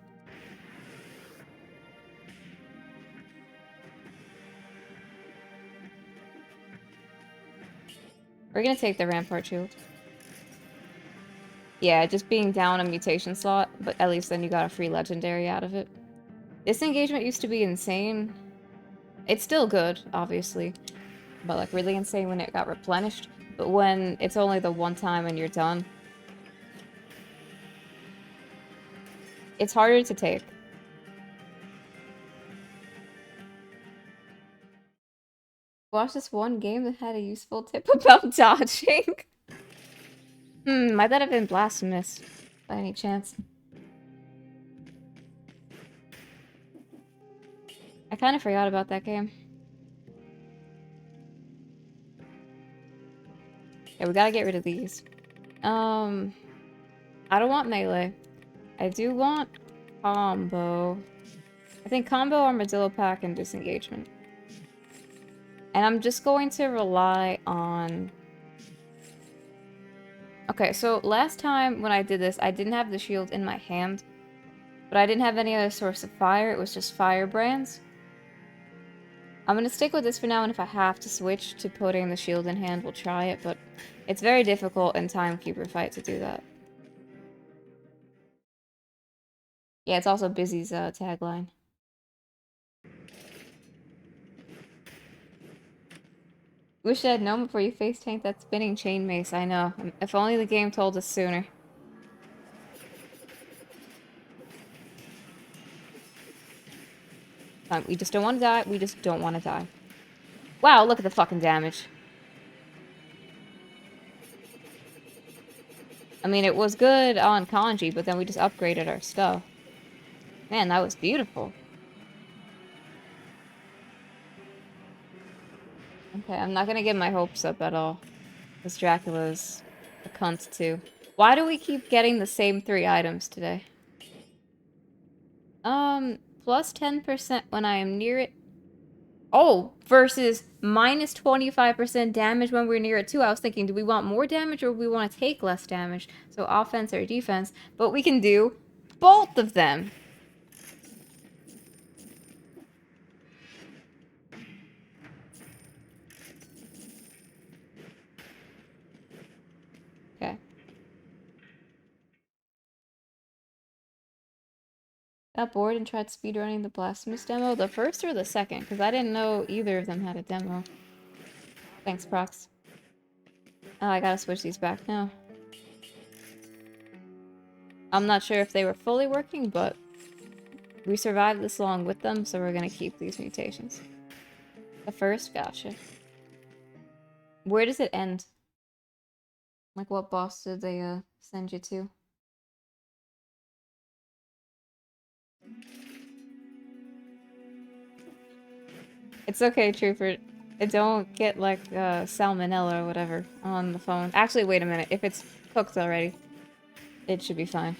We're gonna take the Rampart Shield. Yeah, just being down a mutation slot, but at least then you got a free legendary out of it. Disengagement used to be insane. It's still good, obviously, but like really insane when it got replenished. But when it's only the one time and you're done. It's harder to take. Watch this one game that had a useful tip about dodging. Might that have been Blasphemous by any chance? I kind of forgot about that game. Yeah, we gotta get rid of these. I don't want melee. I do want combo. I think combo, armadillo pack, and disengagement. And I'm just going to rely on... Okay, so last time when I did this, I didn't have the shield in my hand. But I didn't have any other source of fire, it was just firebrands. I'm gonna stick with this for now, and if I have to switch to putting the shield in hand, we'll try it, but it's very difficult in Timekeeper fight to do that. Yeah, it's also Busy's tagline. Wish I had known before you face tank that spinning chain mace, I know. If only the game told us sooner. We just don't want to die, we just don't want to die. Wow, look at the fucking damage. I mean, it was good on Kanji, but then we just upgraded our stuff. Man, that was beautiful. Okay, I'm not gonna get my hopes up at all. Because Dracula's a cunt, too. Why do we keep getting the same 3 items today? Plus 10% when I am near it. Oh, versus minus 25% damage when we're near it, too. I was thinking, do we want more damage or do we want to take less damage? So offense or defense. But we can do both of them. Okay. Got bored and tried speedrunning the Blasphemous demo? The first or the second? Because I didn't know either of them had a demo. Thanks, Prox. Oh, I gotta switch these back now. I'm not sure if they were fully working, but we survived this long with them, so we're gonna keep these mutations. The first? Gotcha. Where does it end? Like, what boss did they, send you to? It's okay, Trooper. Don't get, like, salmonella or whatever on the phone. Actually, wait a minute. If it's cooked already, it should be fine.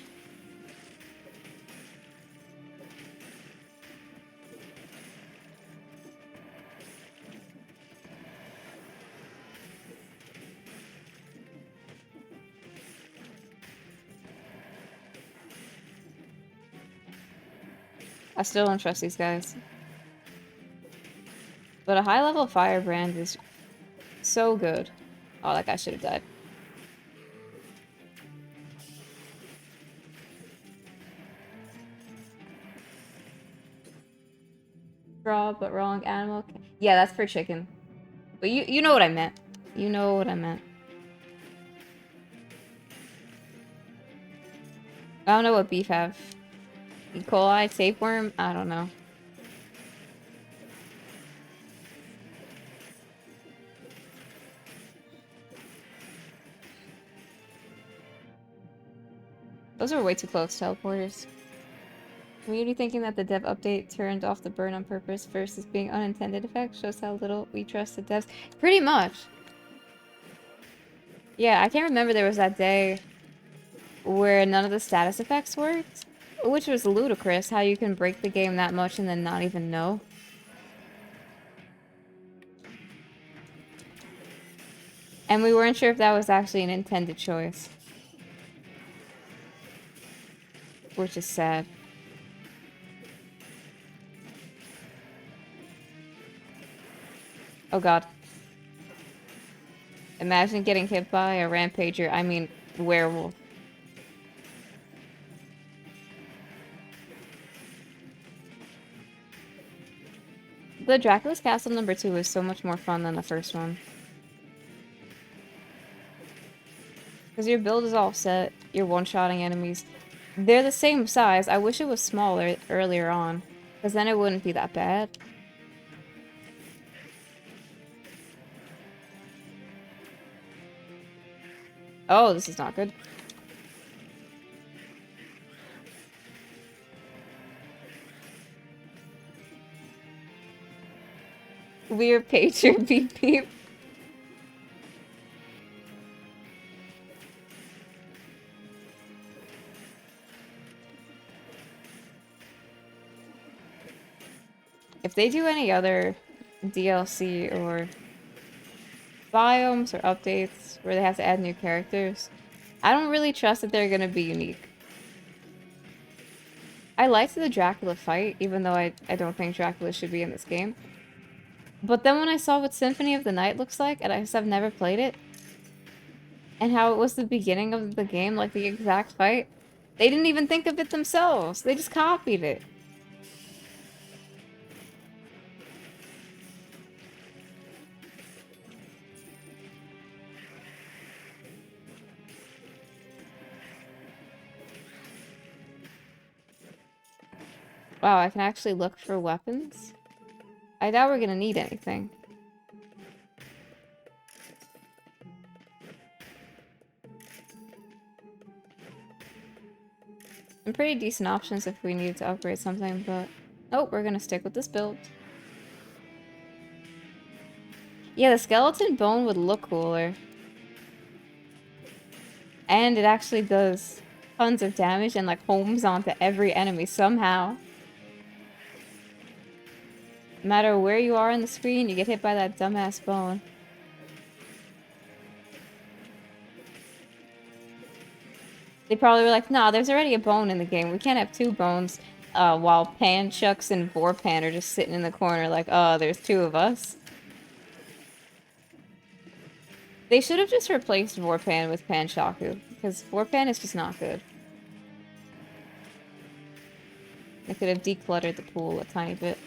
I still don't trust these guys. But a high-level firebrand is so good. Oh, that guy should have died. Raw but wrong animal. Yeah, that's for chicken. But you know what I meant. You know what I meant. I don't know what beef have. E. coli, tapeworm? I don't know. Those are way too close, teleporters. Community thinking that the dev update turned off the burn on purpose versus being unintended effect shows how little we trust the devs. Pretty much. Yeah, I can't remember there was that day where none of the status effects worked, which was ludicrous how you can break the game that much and then not even know. And we weren't sure if that was actually an intended choice. Which is sad. Oh god. Imagine getting hit by a rampager, I mean, werewolf. The Dracula's Castle #2 is so much more fun than the first one. Because your build is all set, you're one-shotting enemies. They're the same size. I wish it was smaller earlier on, because then it wouldn't be that bad. Oh, this is not good. Weird pager beep beep. If they do any other DLC or biomes or updates where they have to add new characters, I don't really trust that they're gonna be unique. I liked the Dracula fight, even though I don't think Dracula should be in this game. But then when I saw what Symphony of the Night looks like, and I've never played it, and how it was the beginning of the game, like the exact fight, they didn't even think of it themselves. They just copied it. Wow, I can actually look for weapons? I doubt we're gonna need anything. Some pretty decent options if we needed to upgrade something, but... Oh, we're gonna stick with this build. Yeah, the skeleton bone would look cooler. And it actually does tons of damage and, like, homes onto every enemy somehow. No matter where you are on the screen, you get hit by that dumbass bone. They probably were like, nah, there's already a bone in the game. We can't have two bones, while Pan, Chucks, and Vorpan are just sitting in the corner like, oh, there's two of us. They should have just replaced Vorpan with Panshaku, because Vorpan is just not good. They could have decluttered the pool a tiny bit.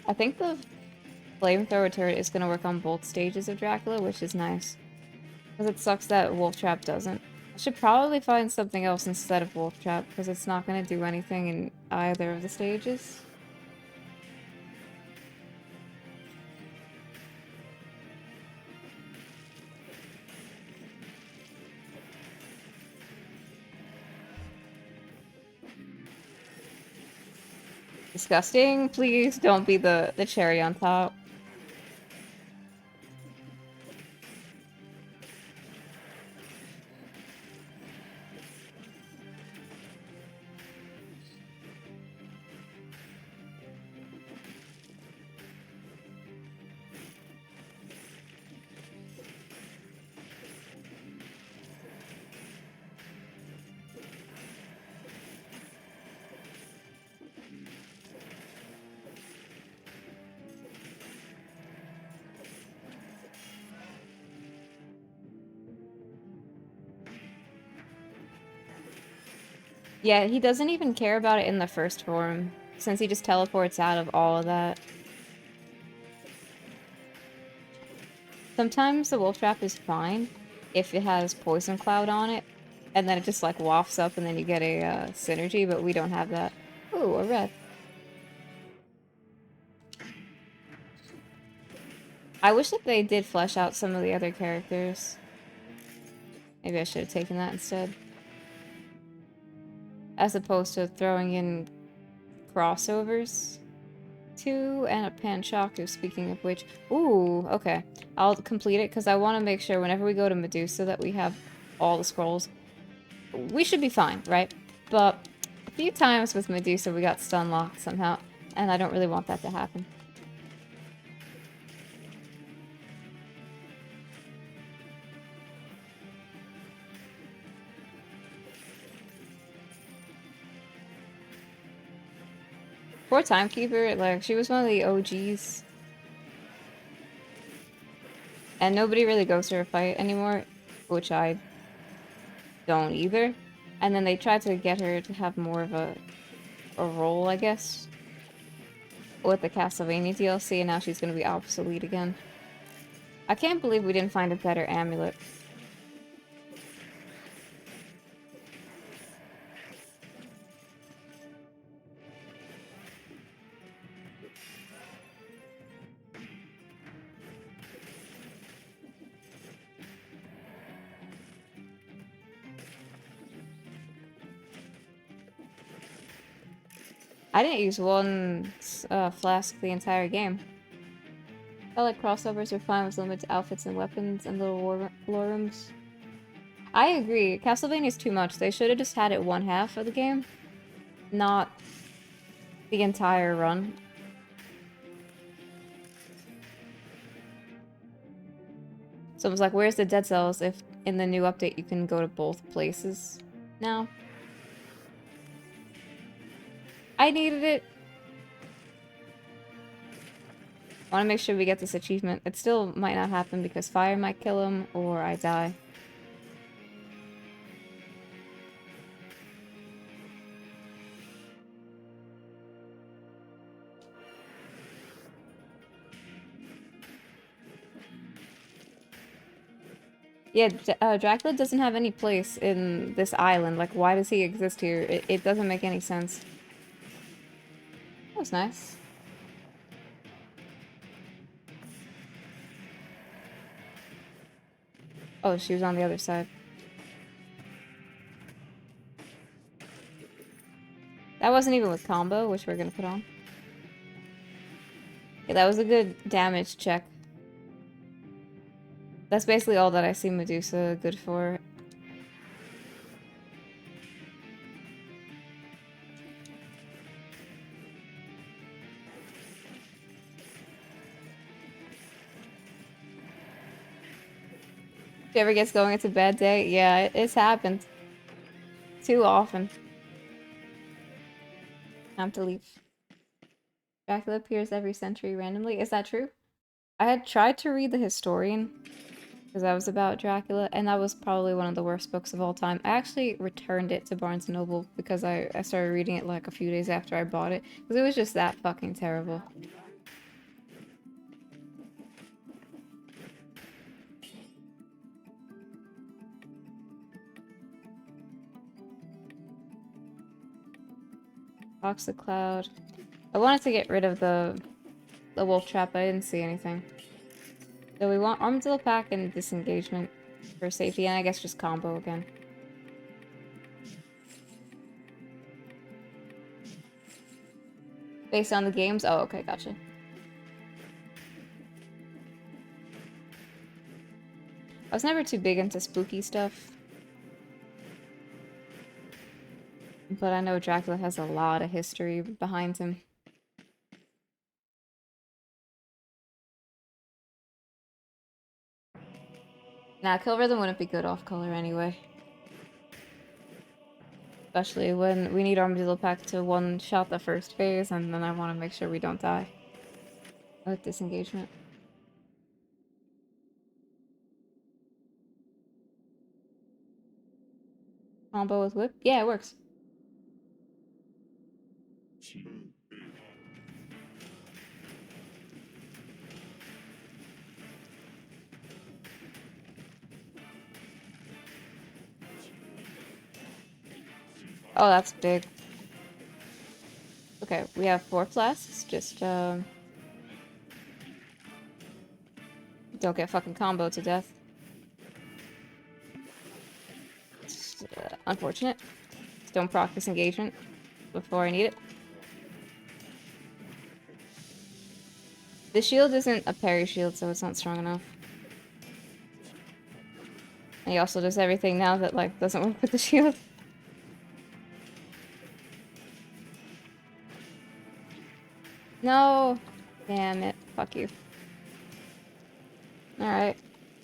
I think the flamethrower turret is going to work on both stages of Dracula, which is nice. Because it sucks that Wolf Trap doesn't. I should probably find something else instead of Wolf Trap, because it's not going to do anything in either of the stages. Disgusting. Please don't be the cherry on top. Yeah, he doesn't even care about it in the first form, since he just teleports out of all of that. Sometimes the wolf trap is fine if it has poison cloud on it, and then it just like wafts up and then you get a synergy, but we don't have that. Ooh, a red. I wish that they did flesh out some of the other characters. Maybe I should have taken that instead. As opposed to throwing in crossovers. Two and a Panshaku, speaking of which. Ooh, okay. I'll complete it because I want to make sure whenever we go to Medusa that we have all the scrolls. We should be fine, right? But a few times with Medusa we got stun locked somehow, and I don't really want that to happen. Poor Timekeeper, like, she was one of the OGs. And nobody really goes to her fight anymore, which I don't either. And then they tried to get her to have more of a role, I guess. with the Castlevania DLC, and now she's gonna be obsolete again. I can't believe we didn't find a better amulet. I didn't use one flask the entire game. I felt like crossovers were fine with limited outfits and weapons and little lore rooms. I agree. Castlevania is too much. They should have just had it one half of the game, not the entire run. So it was like, where's the dead cells if in the new update you can go to both places now? I needed it. I want to make sure we get this achievement. It still might not happen because fire might kill him or I die. Yeah, Dracula doesn't have any place in this island. Like, why does he exist here? It doesn't make any sense. That was nice. Oh, she was on the other side. That wasn't even with combo, which we're gonna put on. Yeah, that was a good damage check. That's basically all that I see Medusa good for. If she ever gets going, it's a bad day. Yeah, it's happened. Too often. Time to leave. Dracula appears every century randomly. Is that true? I had tried to read The Historian, because that was about Dracula, and that was probably one of the worst books of all time. I actually returned it to Barnes & Noble because I started reading it like a few days after I bought it, because it was just that fucking terrible. Toxic Cloud. I wanted to get rid of the wolf trap, but I didn't see anything. So we want Armadillo Pack and Disengagement for safety, and I guess just combo again. Based on the games? Oh, okay, gotcha. I was never too big into spooky stuff. But I know Dracula has a lot of history behind him. Nah, Kill Rhythm wouldn't be good off color anyway. Especially when we need Armadillo Pack to one-shot the first phase, and then I want to make sure we don't die with Disengagement. Combo with Whip? Yeah, it works. Oh, that's big. Okay, we have 4 flasks. Just, don't get fucking combo to death. It's, unfortunate. Just don't proc Disengagement before I need it. The shield isn't a parry shield, so it's not strong enough. And he also does everything now that, like, doesn't work with the shield. No! Damn it. Fuck you. Alright.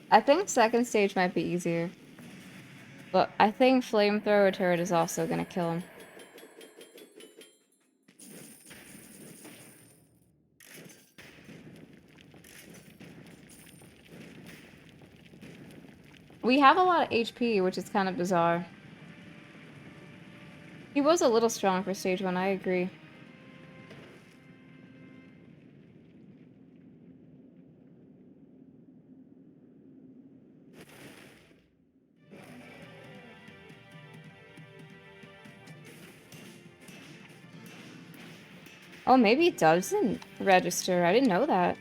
I think second stage might be easier. But I think Flamethrower Turret is also gonna kill him. We have a lot of HP, which is kind of bizarre. He was a little strong for stage 1, I agree. Oh, maybe it doesn't register. I didn't know that.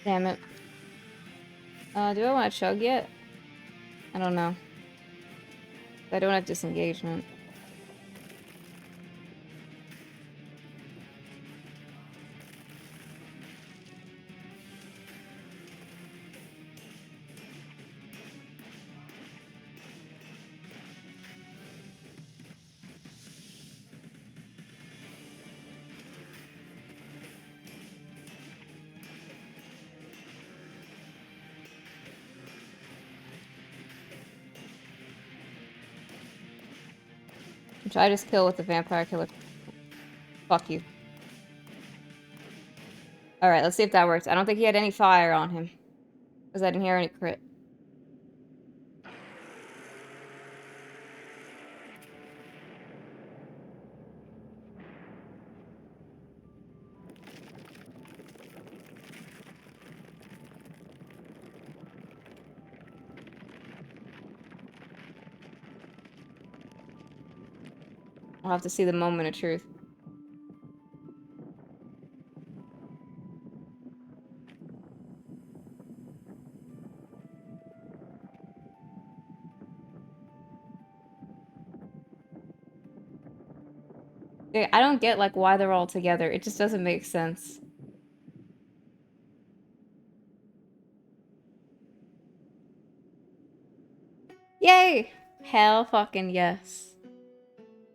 Damn it. Do I want to chug yet? I don't know. I don't have disengagement. Which I just kill with the vampire killer. Fuck you. Alright, let's see if that works. I don't think he had any fire on him. Because I didn't hear any crit. I'll have to see the moment of truth. I don't get, like, why they're all together. It just doesn't make sense. Yay! Hell fucking yes.